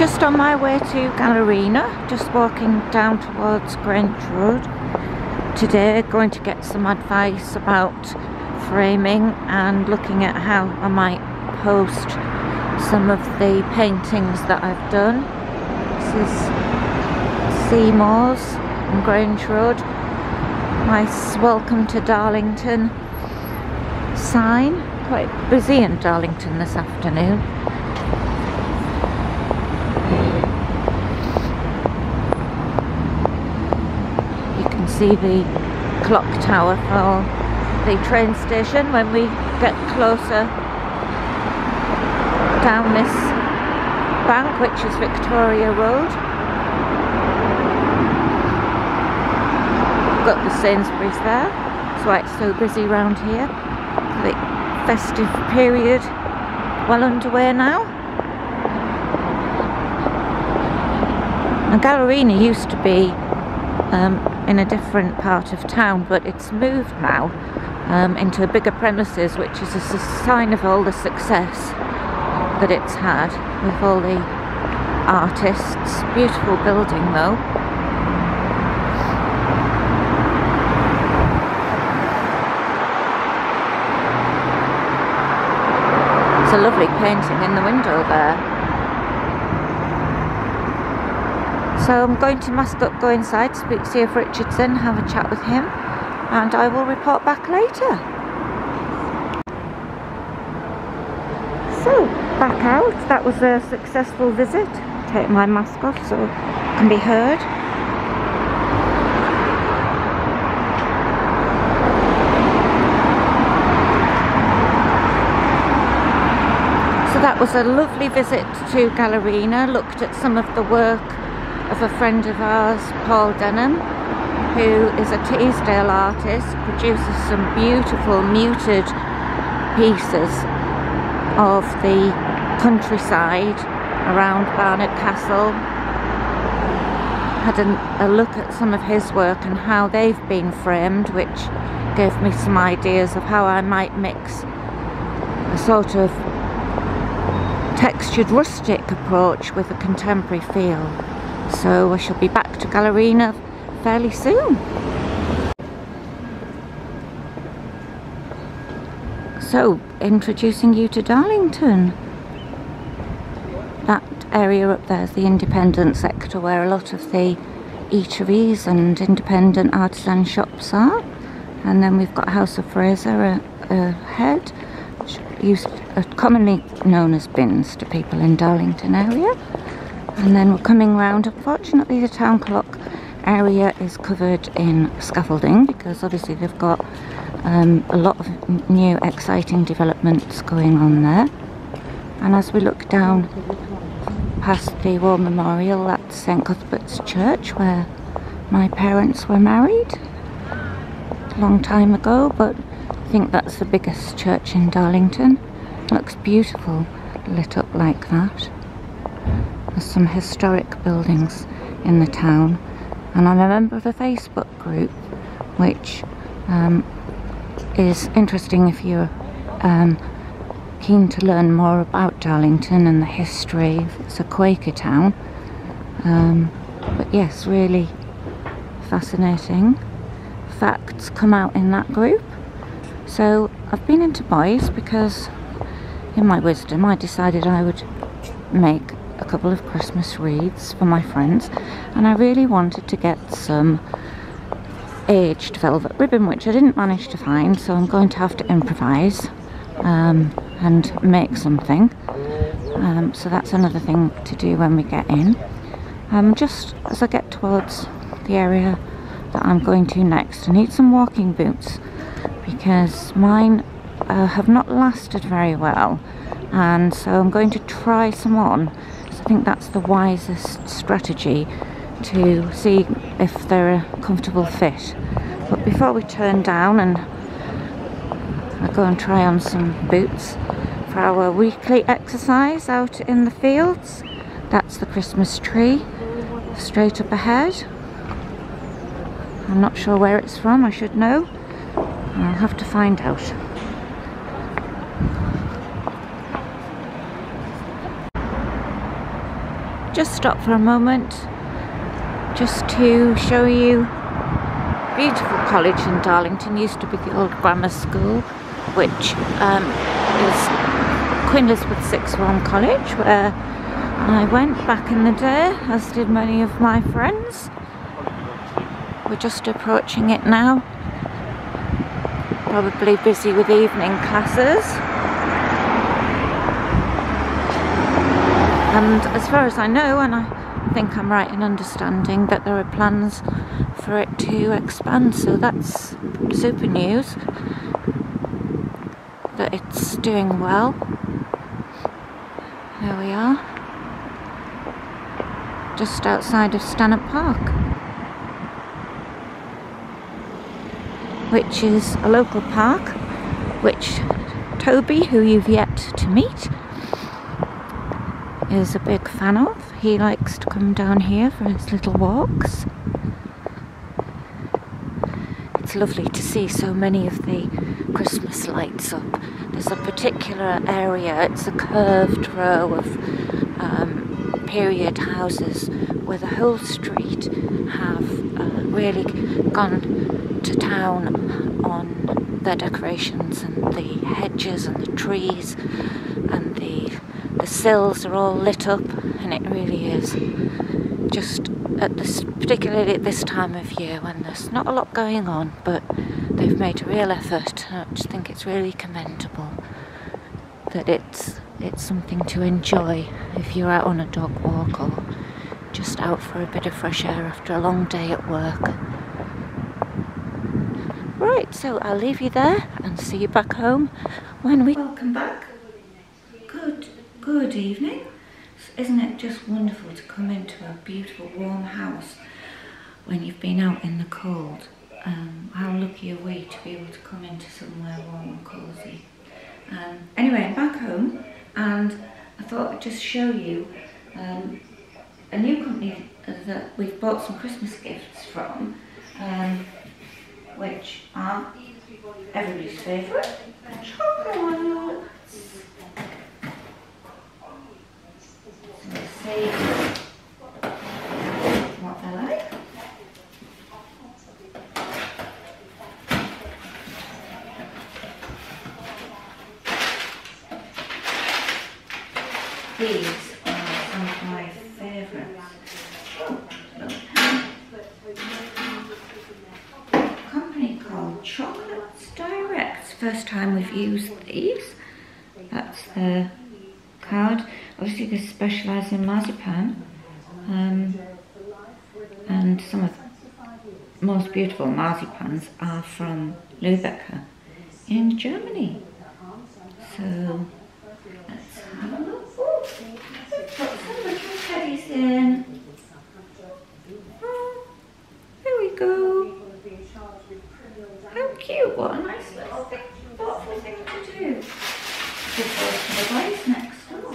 Just on my way to Gallerina, just walking down towards Grange Road today, going to get some advice about framing and looking at how I might post some of the paintings that I've done. This is Seymour's on Grange Road. Nice welcome to Darlington sign. Quite busy in Darlington this afternoon. See the clock tower for the train station when we get closer down this bank, which is Victoria Road. Got the Sainsbury's there, that's why it's so busy around here. The festive period well underway now. And Gallerina used to be in a different part of town, but it's moved now into a bigger premises, which is a sign of all the success that it's had with all the artists. Beautiful building though. It's a lovely painting in the window there. So I'm going to mask up, go inside, see if Richard's in, have a chat with him, and I will report back later. So, back out. That was a successful visit. Take my mask off so it can be heard. So that was a lovely visit to Gallerina. Looked at some of the work of a friend of ours, Paul Denham, who is a Teesdale artist, produces some beautiful muted pieces of the countryside around Barnet Castle. Had a look at some of his work and how they've been framed, which gave me some ideas of how I might mix a sort of textured rustic approach with a contemporary feel. So I shall be back to Gallerina fairly soon. So, introducing you to Darlington. That area up there is the independent sector where a lot of the eateries and independent artisan shops are. And then we've got House of Fraser ahead, commonly known as bins to people in Darlington area. And then we're coming round. Unfortunately the town clock area is covered in scaffolding because obviously they've got a lot of new exciting developments going on there. And as we look down past the War Memorial, that's St Cuthbert's Church where my parents were married a long time ago, but I think that's the biggest church in Darlington. It looks beautiful lit up like that. There's some historic buildings in the town, and I'm a member of a Facebook group which is interesting if you're keen to learn more about Darlington and the history. It's a Quaker town, but yes, really fascinating facts come out in that group. So I've been into boys because in my wisdom I decided I would make a couple of Christmas wreaths for my friends, and I really wanted to get some aged velvet ribbon, which I didn't manage to find, so I'm going to have to improvise and make something. So that's another thing to do when we get in. Just as I get towards the area that I'm going to next, I need some walking boots because mine have not lasted very well, and so I'm going to try some on. I think that's the wisest strategy, to see if they're a comfortable fit. But before we turn down and I go and try on some boots for our weekly exercise out in the fields, that's the Christmas tree straight up ahead. I'm not sure where it's from, I should know. I'll have to find out. just stop for a moment just to show you beautiful college in Darlington. Used to be the old grammar school, which is Queen Elizabeth Sixth Form College, where I went back in the day, as did many of my friends. We're just approaching it now. Probably busy with evening classes. And as far as I know, and I think I'm right in understanding, that there are plans for it to expand, so that's super news that it's doing well. There we are, just outside of Stanhope Park, which is a local park which Toby, who you've yet to meet, is a big fan of. He likes to come down here for his little walks. It's lovely to see so many of the Christmas lights up. There's a particular area, it's a curved row of period houses where the whole street have really gone to town on their decorations, and the hedges and the trees and the sills are all lit up, and it really is just at this, particularly at this time of year when there's not a lot going on, but they've made a real effort. I just think it's really commendable that it's something to enjoy if you're out on a dog walk or just out for a bit of fresh air after a long day at work. Right, so I'll leave you there and see you back home when we... Welcome back. Good evening. Isn't it just wonderful to come into a beautiful warm house when you've been out in the cold? How lucky are we to be able to come into somewhere warm and cosy. Anyway, I'm back home, and I thought I'd just show you a new company that we've bought some Christmas gifts from, which are everybody's favourite, chocolates. So let's see what they're like. These are some of my favourites. A company called Chocolates Direct. First time we've used these. That's the card. Obviously they specialise in marzipan, and some of the most beautiful marzipans are from Lübeck in Germany. So let's have a look. We've got some little teddies in. Oh, there we go. How cute, what a nice little thing, thoughtful thing to do. This goes to the boys next door.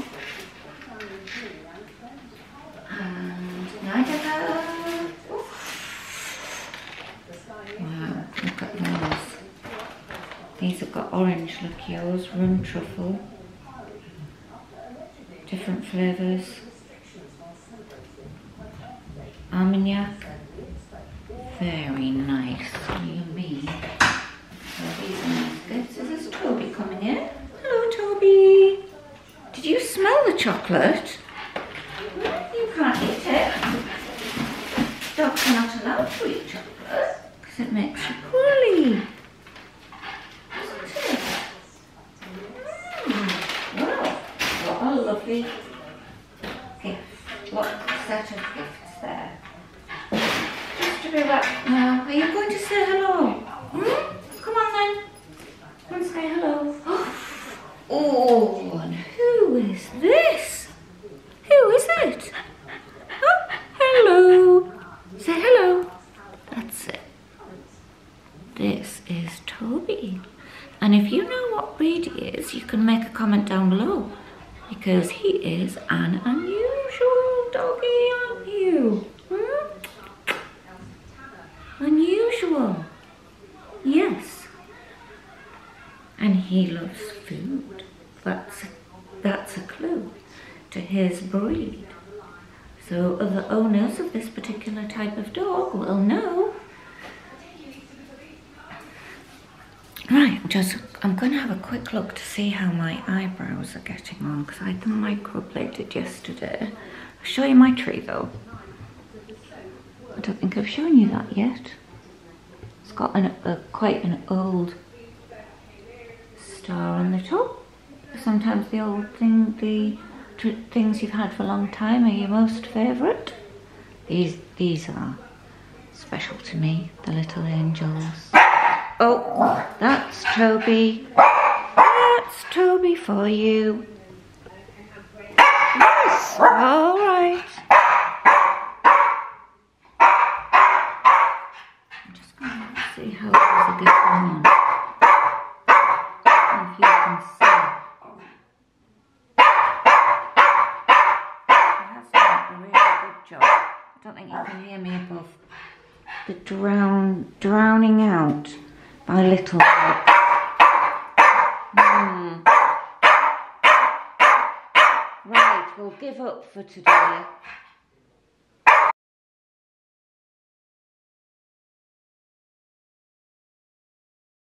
And Niagara. Wow, look at those. These have got orange liqueurs, rum truffle, different flavours, Armagnac. Very nice, yummy. So these are nice gifts. Is this Toby coming in? Hello, Toby. Did you smell the chocolate? You can't eat it. Dogs are not allowed to eat chocolate because it makes you poorly. Isn't it? Wow, what a lovely gift. What a set of gifts there. Just to be wrapped now. Are you going to say hello? Come on then. Come and say hello. Oh, and who is this? Who is it? Oh, hello. Say hello. That's it. This is Toby. And if you know what breed he is, you can make a comment down below, because he is an unusual doggy, aren't you? Unusual. Yes. And he loves food. That's a clue to his breed. so other owners of this particular type of dog will know. Right, I'm going to have a quick look to see how my eyebrows are getting on, because I had them microbladed yesterday. I'll show you my tree though. I don't think I've shown you that yet. It's got quite an old star on the top. Sometimes the old things you've had for a long time are your most favourite. These are special to me, the little angels. Oh, that's Toby. That's Toby for you. Yes, all right. I'm just going to see how things are getting on. If you can see. She has done a really good job. I don't think you can hear me above the drowning out my little Right, we'll give up for today.